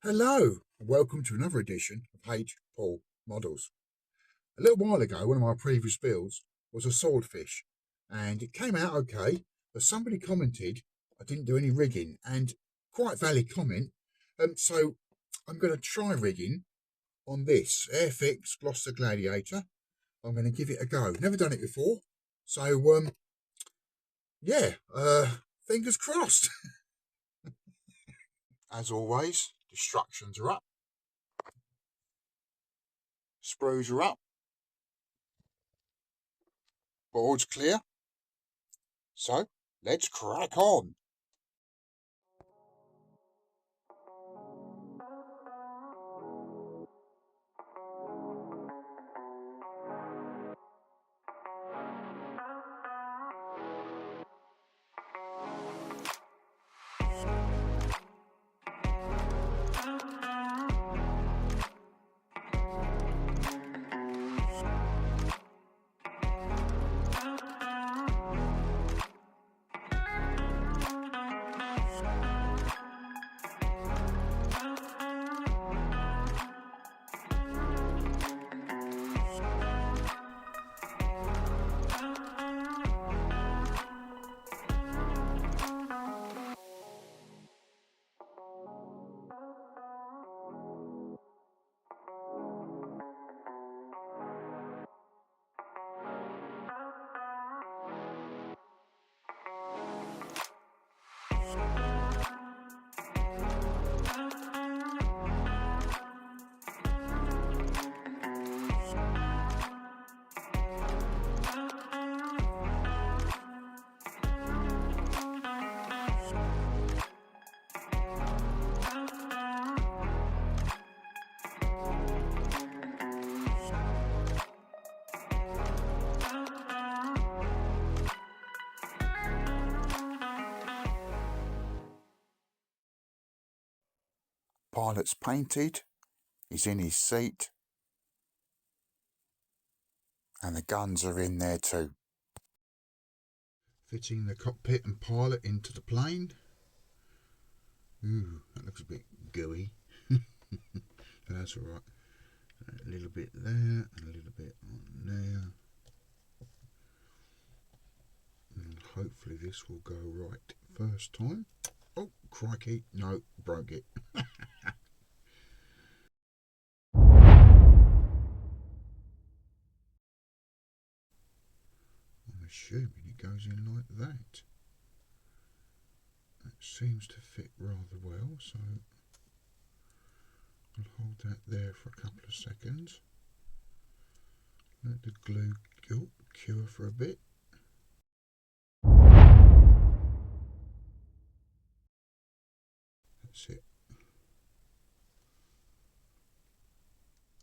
Hello, and welcome to another edition of H. Paul Models. A little while ago, one of my previous builds was a swordfish, and it came out okay, but somebody commented I didn't do any rigging, and quite valid comment. So I'm going to try rigging on this Airfix Gloster Gladiator. I'm going to give it a go. Never done it before, so yeah, fingers crossed. As always, instructions are up. Sprues are up. Board's clear. So, let's crack on. Pilot's painted, he's in his seat, and the guns are in there too. Fitting the cockpit and pilot into the plane. Ooh, that looks a bit gooey. That's alright. A little bit there, and a little bit on there. And hopefully this will go right first time. Oh, crikey. No, broke it. I'm assuming it goes in like that. That seems to fit rather well, so I'll hold that there for a couple of seconds. Let the glue cure for a bit. That's it.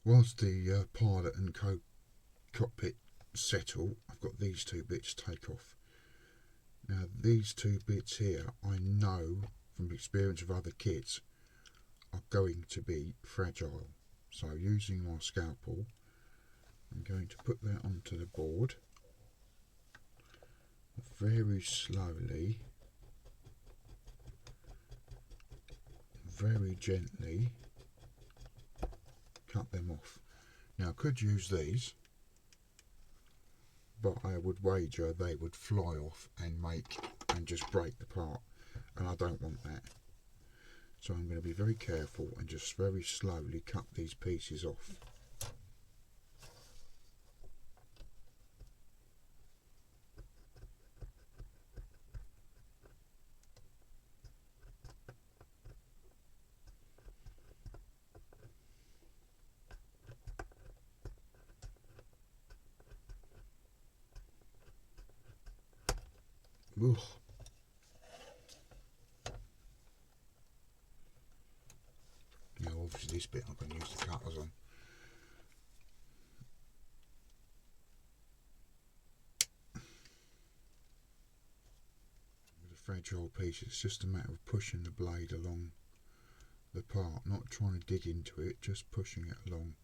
Whilst the pilot and cockpit settle, I've got these two bits to take off. Now these two bits here, I know from experience of other kits, are going to be fragile. So using my scalpel, I'm going to put that onto the board very slowly, very gently, cut them off. Now I could use these, but I would wager they would fly off and just break the part, and I don't want that. So I'm going to be very careful and just very slowly cut these pieces off. Ugh. Now obviously this bit I'm going to use the cutters on. With a fragile piece, it's just a matter of pushing the blade along the part, not trying to dig into it, just pushing it along,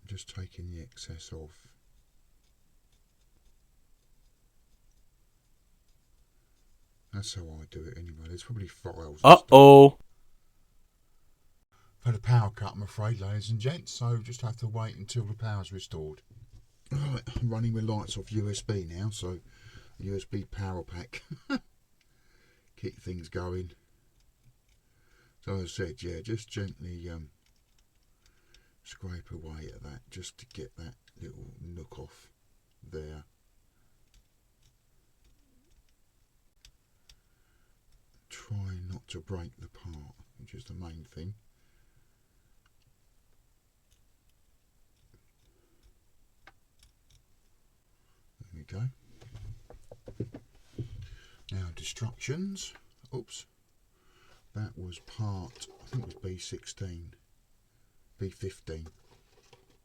just taking the excess off. That's how I do it anyway. There's probably files. Uh-oh. afraid, ladies and gents, so just have to wait until the power's restored. Right, I'm running my lights off USB now, so USB power pack. Keep things going. So as I said, yeah, just gently scrape away at that just to get that little nook off there. Try not to break the part, which is the main thing. There we go. Now destructions. Oops. That was part, I think it was B16. B15.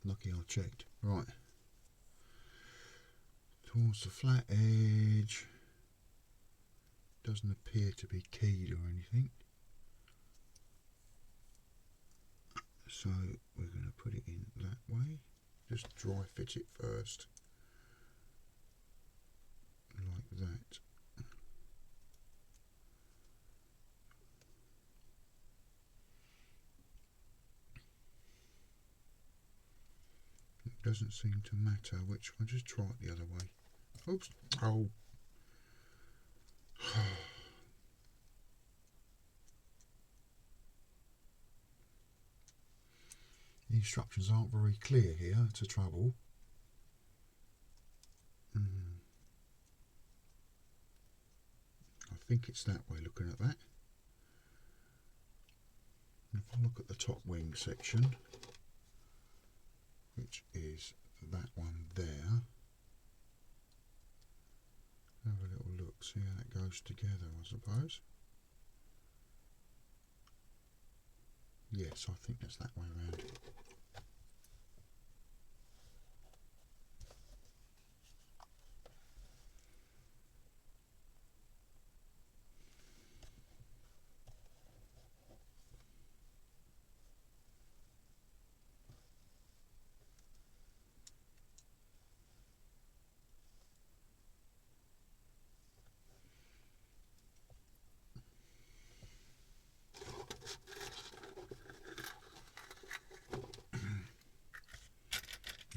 Lucky I checked. Right. Towards the flat edge. Doesn't appear to be keyed or anything. So we're going to put it in that way. Just dry fit it first. Like that. It doesn't seem to matter which one. Just try it the other way. Oops. Oh. The instructions aren't very clear here. It's a trouble. I think it's that way, looking at that. If I look at the top wing section, which is that one there, have a little look, see how that goes together, I suppose. Yes, I think that's that way around.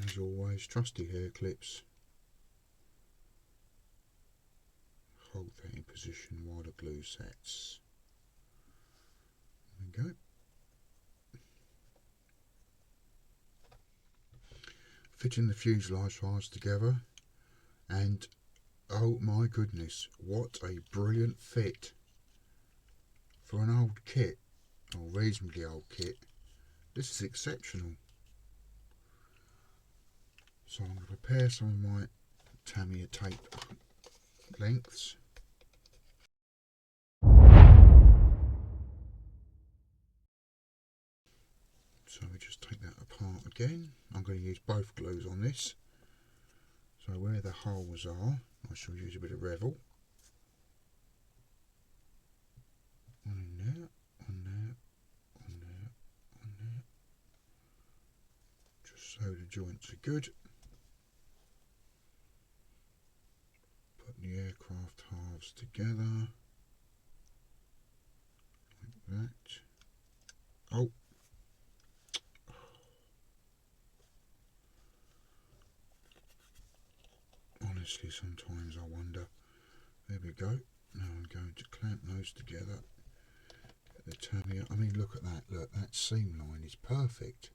As always, trusty hair clips. Hold that in position while the glue sets. There we go. Fitting the fuselage sides together, and oh my goodness, what a brilliant fit for an old kit, or reasonably old kit. This is exceptional. So I'm going to prepare some of my Tamiya tape lengths. So we just take that apart again. I'm going to use both glues on this. So where the holes are, I shall use a bit of Revel. One in there, one there, one there, one there. Just so the joints are good. Put the aircraft halves together. Like that. Oh! Honestly, sometimes I wonder. There we go. Now I'm going to clamp those together. Get the Tamiya. I mean, look at that. Look, that seam line is perfect.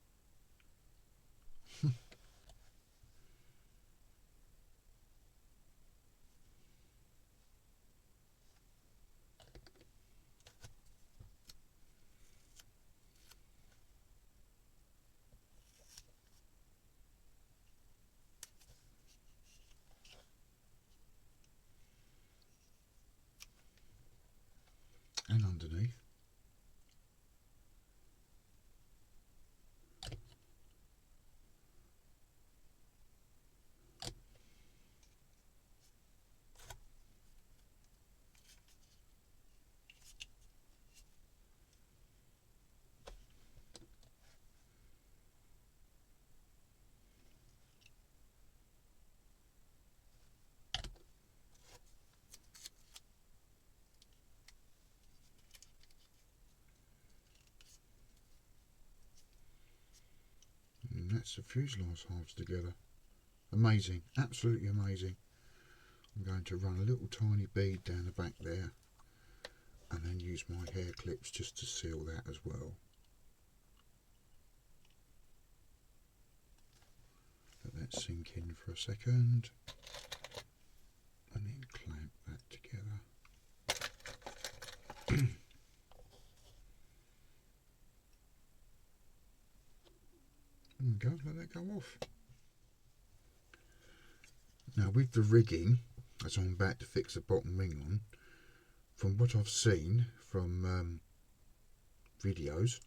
And underneath. that's the fuselage halves together. Amazing, absolutely amazing. I'm going to run a little tiny bead down the back there and then use my hair clips just to seal that as well. Let that sink in for a second and then clamp that together. There we go, let that go off. Now with the rigging, as I'm about to fix the bottom wing on, from what I've seen from videos,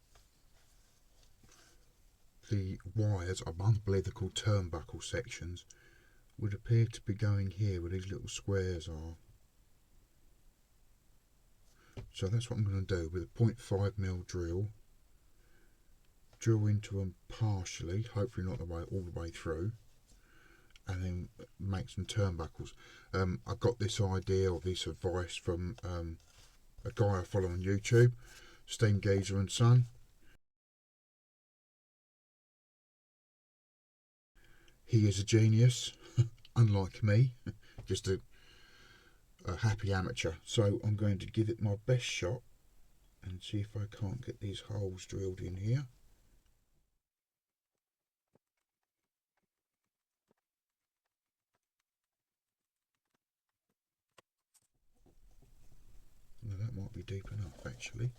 the wires, I believe they're called turnbuckle sections, would appear to be going here where these little squares are. So that's what I'm going to do with a 0.5mm drill into them partially, hopefully not all the way through, and then make some turnbuckles. I got this idea or this advice from a guy I follow on YouTube, Steam Geezer and Son. He is a genius, unlike me, just a happy amateur. So I'm going to give it my best shot and see if I can't get these holes drilled in here. Well, that might be deep enough actually.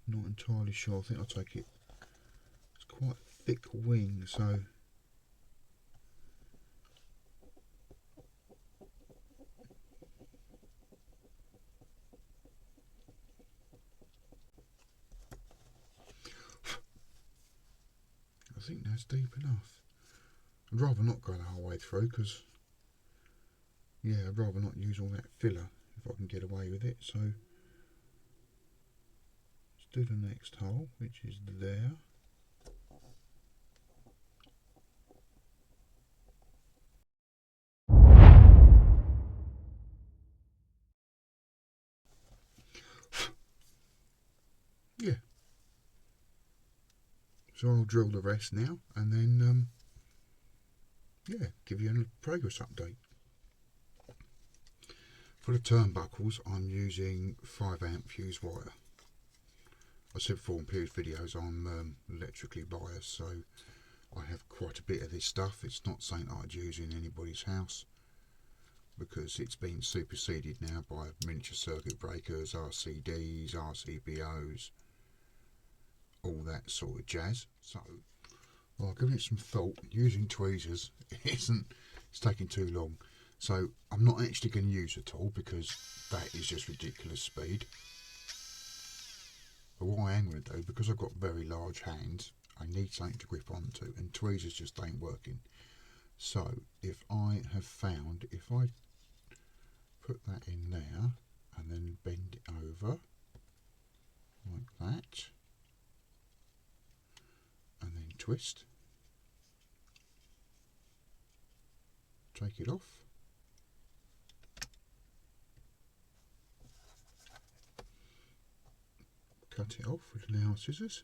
Not entirely sure. I think I'll take it. It's quite a thick wing, so I think that's deep enough. I'd rather not go the whole way through because, yeah, I'd rather not use all that filler if I can get away with it. So let's do the next hole, which is there. Yeah. So I'll drill the rest now and then, yeah, give you a progress update. For the turnbuckles, I'm using 5A fuse wire. I said before in previous videos I'm electrically biased, so I have quite a bit of this stuff. It's not something I'd use in anybody's house because it's been superseded now by miniature circuit breakers, RCDs, RCBOs, all that sort of jazz. So, well, giving it some thought, using tweezers it's taking too long. So I'm not actually going to use a tool because that is just ridiculous speed. But what I am going to do, because I've got very large hands, I need something to grip onto, and tweezers just ain't working. So if I put that in there and then bend it over like that and then twist, take it off, cut it off with nail scissors.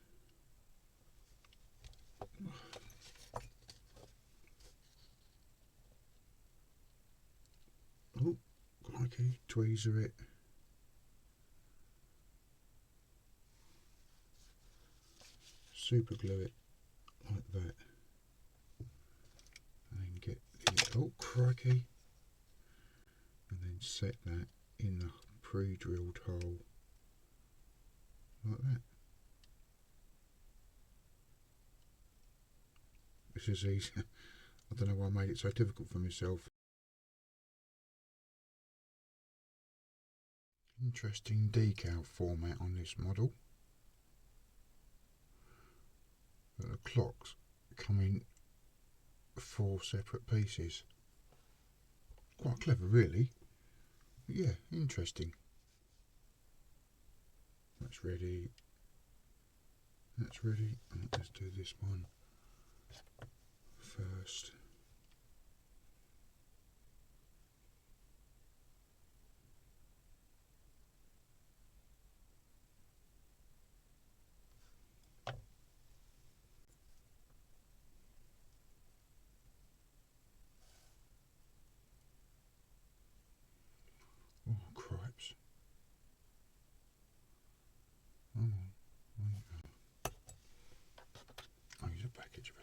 Oh, crikey, tweezer it. Super glue it like that. And then get the, oh crikey. And then set that in the pre-drilled hole like that. This is easy. I don't know why I made it so difficult for myself. Interesting decal format on this model. The clocks come in 4 separate pieces. Quite clever really. But yeah, interesting. That's ready. That's ready. Let's do this one first.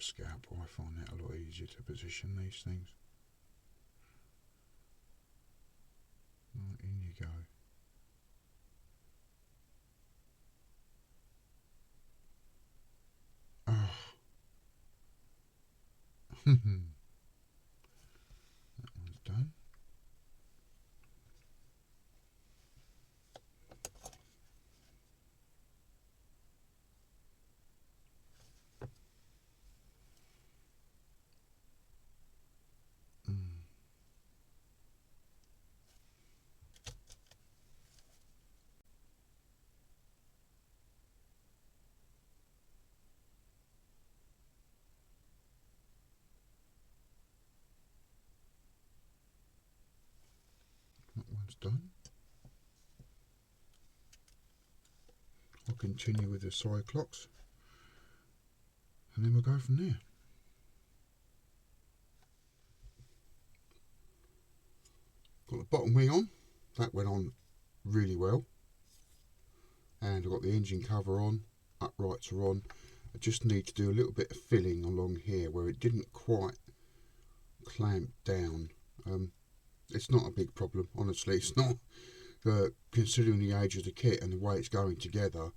scalpel, I find that a lot easier to position these things. Right, in you go. Oh. That one's done. That one's done. I'll continue with the Cyclops and then we'll go from there. Got the bottom wing on, that went on really well, and I've got the engine cover on, uprights are on. I just need to do a little bit of filling along here where it didn't quite clamp down. It's not a big problem, honestly. It's not, considering the age of the kit and the way it's going together.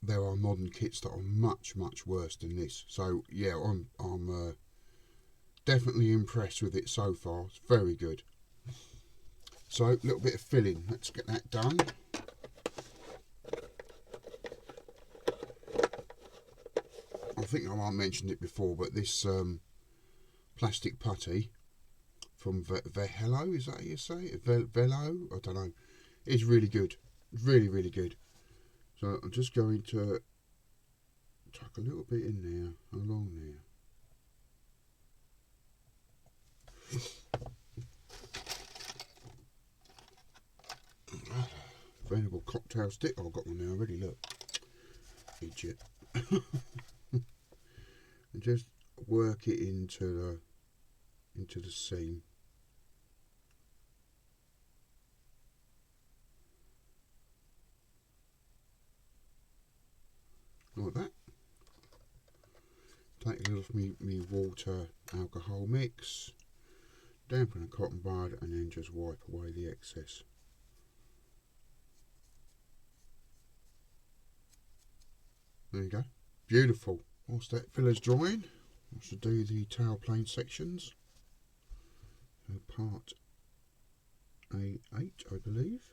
There are modern kits that are much worse than this. So yeah, I'm definitely impressed with it so far. It's very good. So a little bit of filling. Let's get that done. I think I might have mentioned it before, but this plastic putty from Vehelo, is that how you say it? Velo? I don't know. It's really good. Really good. So I'm just going to tuck a little bit in there, along there. Venerable cocktail stick. Oh, I've got one there already, look. Idiot. And just work it into the seam. Like that. Take a little of me water alcohol mix, dampen a cotton bud, and then just wipe away the excess. There you go. Beautiful. Whilst that filler's drying, I should do the tailplane sections. So part A8, I believe.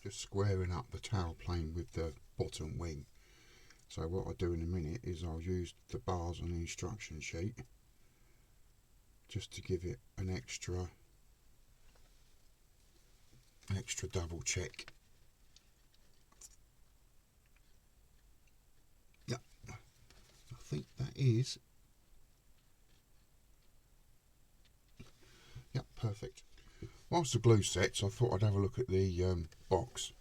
Just squaring up the tailplane with the bottom wing. So what I'll do in a minute is I'll use the bars on the instruction sheet just to give it an extra double check. Yeah, I think that is. Yeah, perfect. Whilst the glue sets, I thought I'd have a look at the box,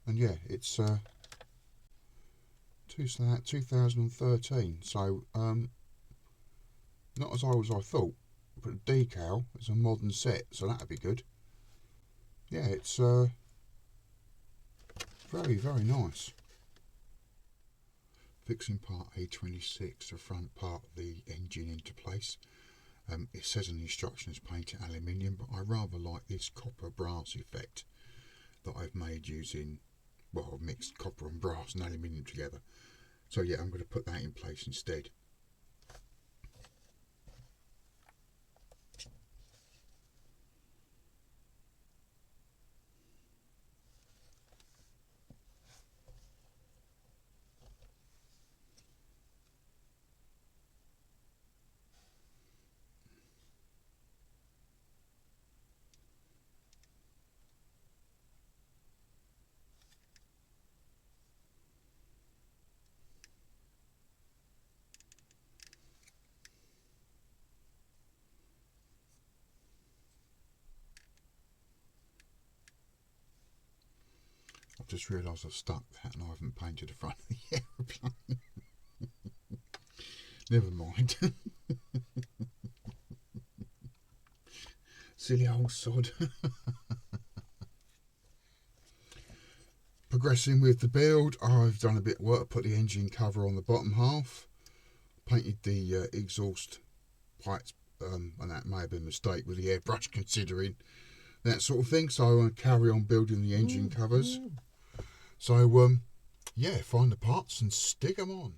and yeah, it's 2013, so not as old as I thought, but the decal is a modern set, so that'd be good. Yeah, it's very nice. Fixing part A26, the front part of the engine into place. It says in the instructions paint it aluminium, but I rather like this copper brass effect that I've made using, well, I've mixed copper and brass and aluminium together. So yeah, I'm going to put that in place instead. just realised I've stuck that and I haven't painted the front of the aeroplane. Never mind. Silly old sod. Progressing with the build, I've done a bit of work, put the engine cover on the bottom half, painted the exhaust pipes, and that may have been a mistake with the airbrush considering that sort of thing, so I'm going to carry on building the engine covers. So yeah, find the parts and stick them on.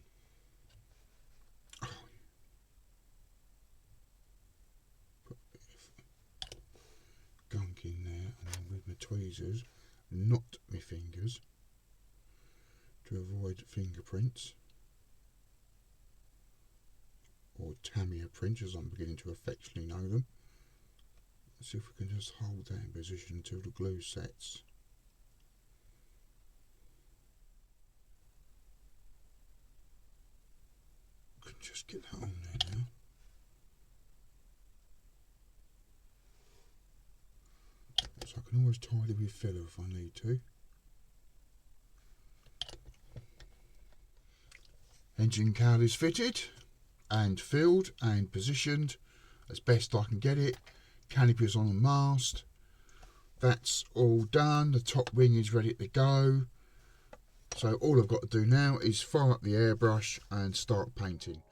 Put a bit of gunk in there, and then with my tweezers, not my fingers, to avoid fingerprints or Tamiya prints, as I'm beginning to affectionately know them. Let's see if we can just hold that in position until the glue sets. Can just get that on there now. So I can always tidy with filler if I need to. Engine cowl is fitted and filled and positioned as best I can get it. Canopy is on the mast. That's all done. The top wing is ready to go. So all I've got to do now is fire up the airbrush and start painting.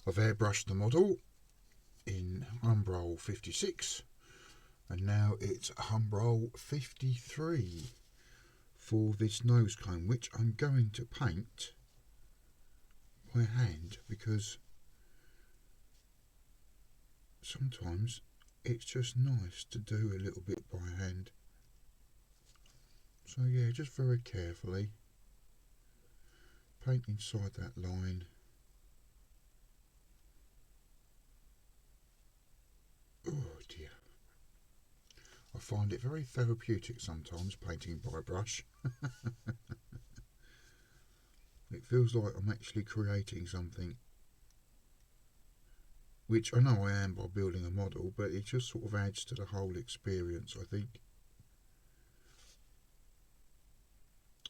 I've airbrushed the model in Humbrol 56 and now it's Humbrol 53 for this nose cone, which I'm going to paint by hand because sometimes it's just nice to do a little bit by hand. So yeah, just very carefully paint inside that line. Oh dear. I find it very therapeutic sometimes painting by brush. It feels like I'm actually creating something, which I know I am by building a model, but it just sort of adds to the whole experience, I think.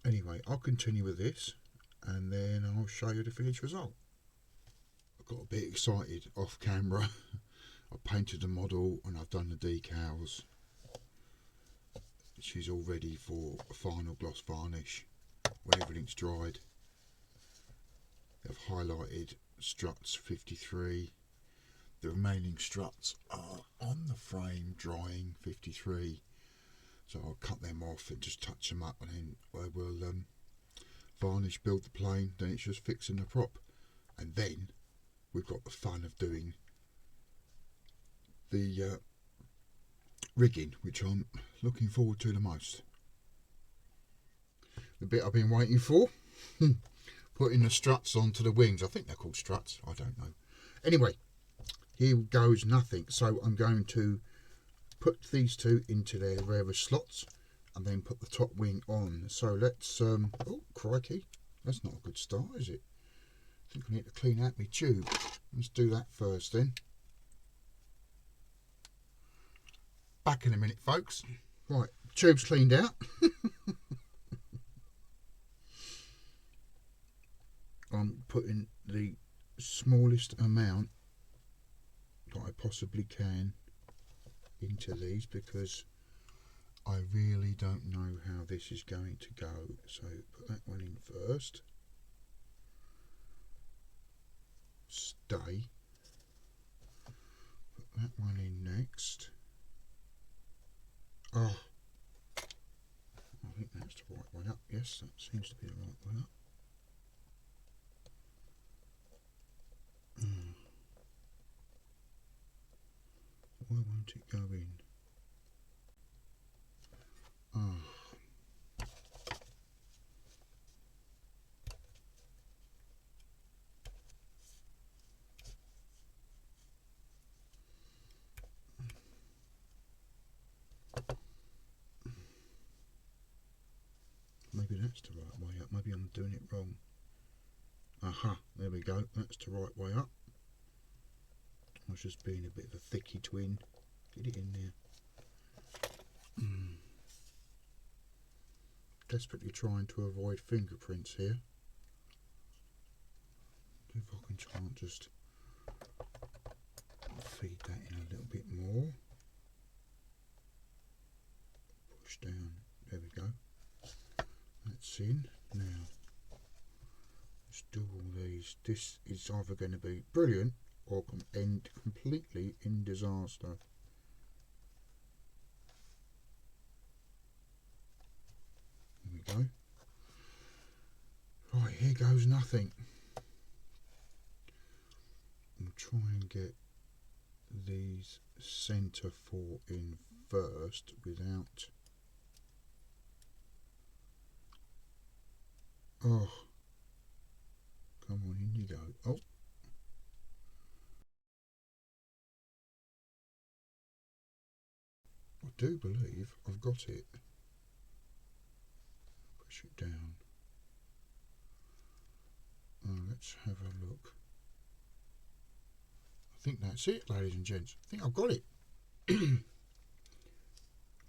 Anyway, I'll continue with this and then I'll show you the finished result. I got a bit excited off camera. I painted the model and I've done the decals. She's all ready for a final gloss varnish when everything's dried. I've highlighted struts 53. The remaining struts are on the frame drying 53. So I'll cut them off and just touch them up, and then I will varnish, build the plane, then it's just fixing the prop. And then we've got the fun of doing the rigging, which I'm looking forward to the most. The bit I've been waiting for, putting the struts onto the wings. I think they're called struts, I don't know. Anyway, here goes nothing. So I'm going to put these two into their various slots and then put the top wing on. So let's, oh crikey, that's not a good start, is it? I think I need to clean out my tube. Let's do that first then. Back in a minute, folks. Right, tube's cleaned out. I'm putting the smallest amount that I possibly can into these because I really don't know how this is going to go. So put that one in first. Stay. Put that one in next. Oh, I think that's the right way up. Yes, that seems to be the right way up. Why won't it go in? Oh. Maybe that's the right way up. Maybe I'm doing it wrong. Aha, there we go. That's the right way up. I was just being a bit of a thicky twin. Get it in there. Desperately trying to avoid fingerprints here. See if I can try and just feed that in a little bit more. Push down. There we go. That's in. Now, let's do all these. This is either going to be brilliant or end completely in disaster. There we go. Right, here goes nothing. We'll try and get these centre four in first without... Oh, come on, in you go. Oh. I do believe I've got it. Push it down. Oh, let's have a look. I think that's it, ladies and gents. I think I've got it.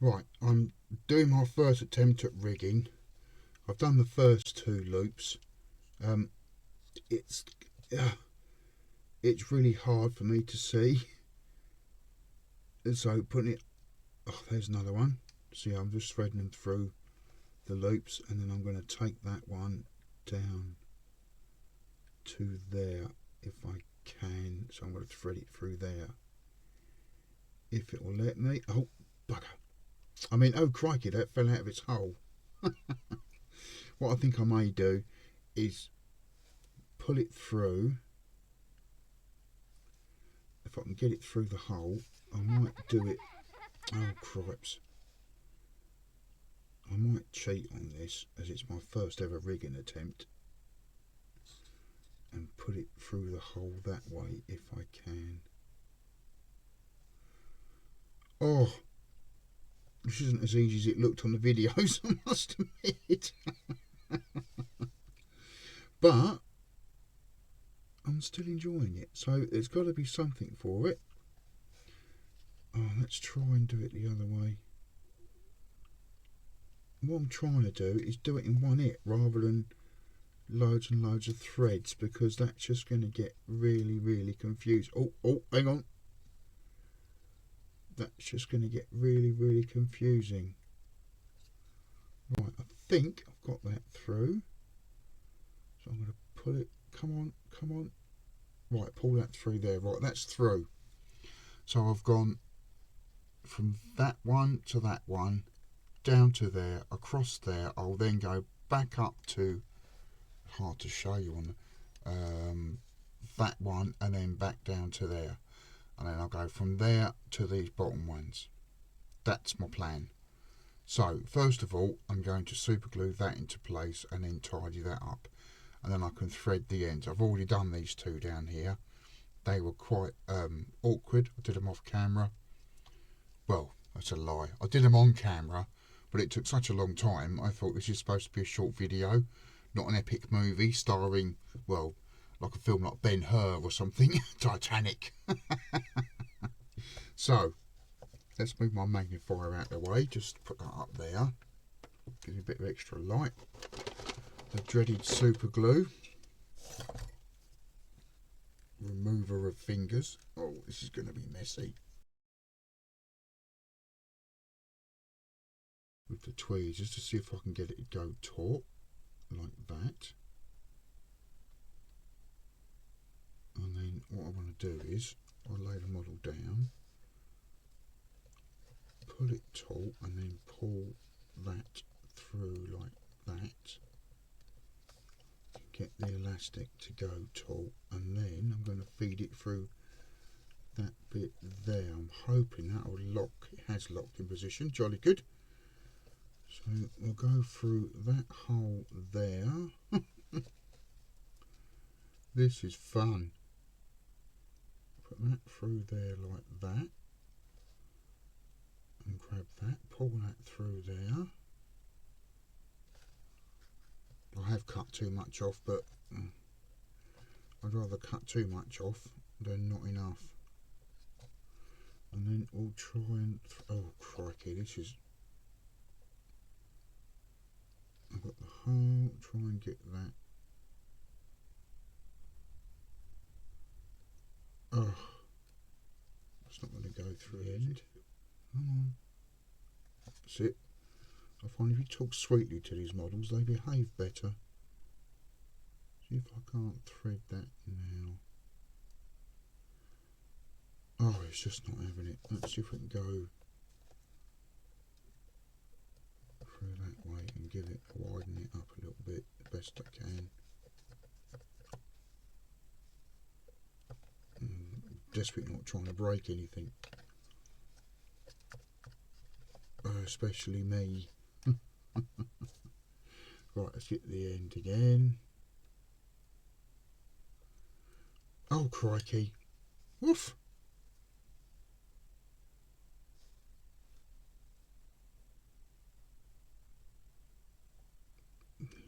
Right, I'm doing my first attempt at rigging. I've done the first two loops. It's really hard for me to see. And so putting it... Oh, there's another one. See, I'm just threading them through the loops, and then I'm going to take that one down to there if I can. So I'm going to thread it through there. If it will let me. Oh, bugger. I mean, oh crikey, that fell out of its hole. What I think I may do is pull it through. If I can get it through the hole, I might do it. Oh cripes. I might cheat on this as it's my first ever rigging attempt and put it through the hole that way if I can. Oh, this isn't as easy as it looked on the videos, I must admit. But I'm still enjoying it, so there's got to be something for it. Oh, let's try and do it the other way. What I'm trying to do is do it in one hit rather than loads and loads of threads, because that's just going to get really confused. Oh, hang on. That's just going to get really confusing. Right, I think I've got that through. So I'm going to pull it. Come on. Right, pull that through there. Right, that's through. So I've gone from that one to that one, down to there, across there. I'll then go back up to, hard to show you on that one, and then back down to there. And then I'll go from there to these bottom ones. That's my plan. So first of all, I'm going to super glue that into place and then tidy that up, and then I can thread the ends. I've already done these two down here. They were quite awkward. I did them off camera. Well, that's a lie. I did them on camera, but it took such a long time. I thought this is supposed to be a short video, not an epic movie starring, well, like a film like Ben-Hur or something. Titanic. So let's move my magnifier out of the way. Just put that up there. Give it a bit of extra light. The dreaded super glue. Remover of fingers. Oh, this is going to be messy. With the tweezers to see if I can get it to go taut like that. And then what I want to do is I'll lay the model down, pull it taut, and then pull that through like that. Get the elastic to go taut, and then I'm going to feed it through that bit there. I'm I'm hoping that will lock. It has locked in position, jolly good. So we'll go through that hole there. This is fun. Put that through there like that. And grab that, pull that through there. I have cut too much off, but I'd rather cut too much off than not enough. And then we'll try and... oh crikey, this is... I've got the hole, try and get that. Oh, it's not going to go through the end. Come on. That's it. I find if you talk sweetly to these models, they behave better. See if I can't thread that now. Oh, it's just not having it. Let's see if we can go through that way and give it, widen it up a little bit the best I can. Desperately not trying to break anything. Especially me. Right, let's get the end again. Oh crikey. Woof.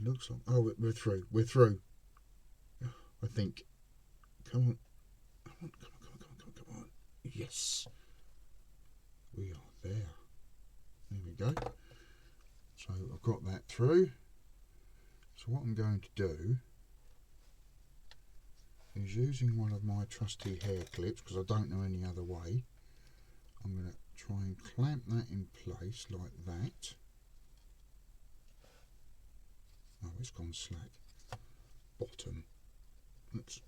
Looks like... oh, we're through. We're through. I think. Come on. Come on, come on, come on, come on, come on. Yes. We are there. There we go. So I've got that through. So what I'm going to do is, using one of my trusty hair clips, because I don't know any other way, I'm going to try and clamp that in place like that. Oh, it's gone slack. Bottom. Let's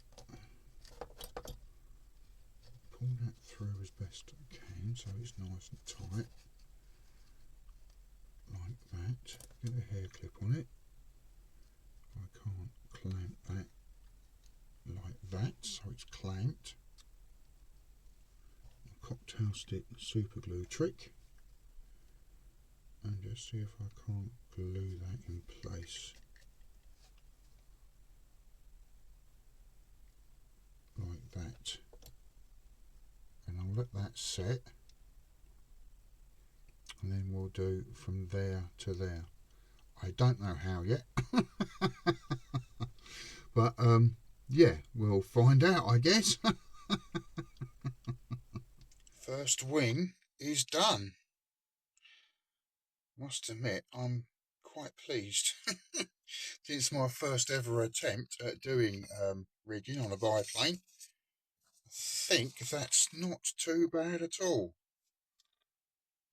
pull that through as best I can so it's nice and tight. Like that. Get a hair clip on it. I can't clamp that like that, so it's clamped. A cocktail stick super glue trick. And just see if I can't glue that in place. Like that. And I'll let that set. And then we'll do from there to there. I don't know how yet. But yeah, we'll find out, I guess. First wing is done. Must admit, I'm quite pleased. It's my first ever attempt at doing rigging on a biplane. I think that's not too bad at all.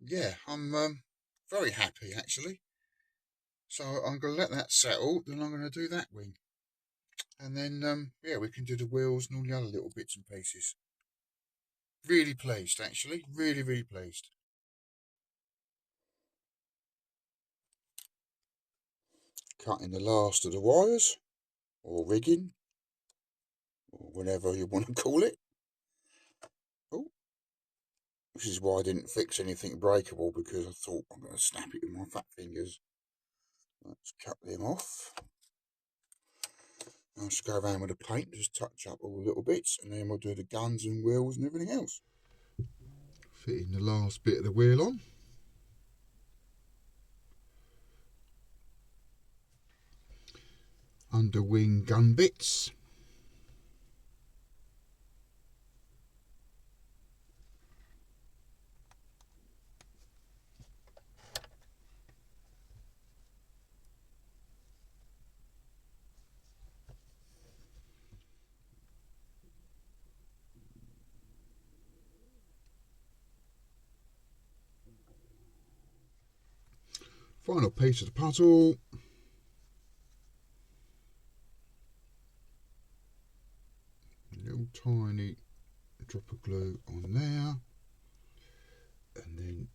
Yeah, I'm very happy actually. So I'm going to let that settle, then I'm going to do that wing. And then, yeah, we can do the wheels and all the other little bits and pieces. Really pleased, actually. Really, really pleased. Cutting the last of the wires, or rigging, or whatever you want to call it. Oh, this is why I didn't fix anything breakable, because I thought I'm going to snap it with my fat fingers. Let's cut them off. I'll just go around with the paint, just touch up all the little bits, and then we'll do the guns and wheels and everything else. Fitting the last bit of the wheel on. Under wing gun bits. Final piece of the puzzle. A little tiny drop of glue on there. And then,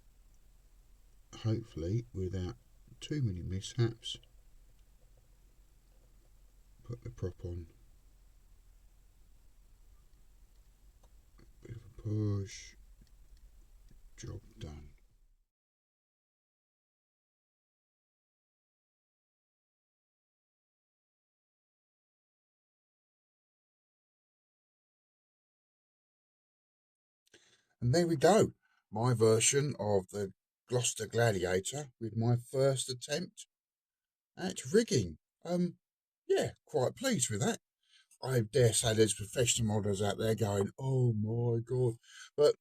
hopefully, without too many mishaps, put the prop on. A bit of a push. Job done. And there we go, my version of the Gloster Gladiator with my first attempt at rigging. Yeah, quite pleased with that. I dare say there's professional modders out there going, oh my God. But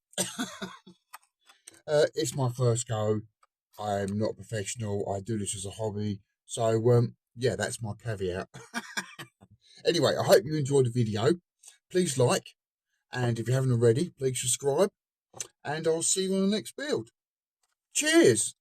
it's my first go. I'm not a professional. I do this as a hobby. So, yeah, that's my caveat. Anyway, I hope you enjoyed the video. Please like, and if you haven't already, please subscribe. And I'll see you on the next build. Cheers!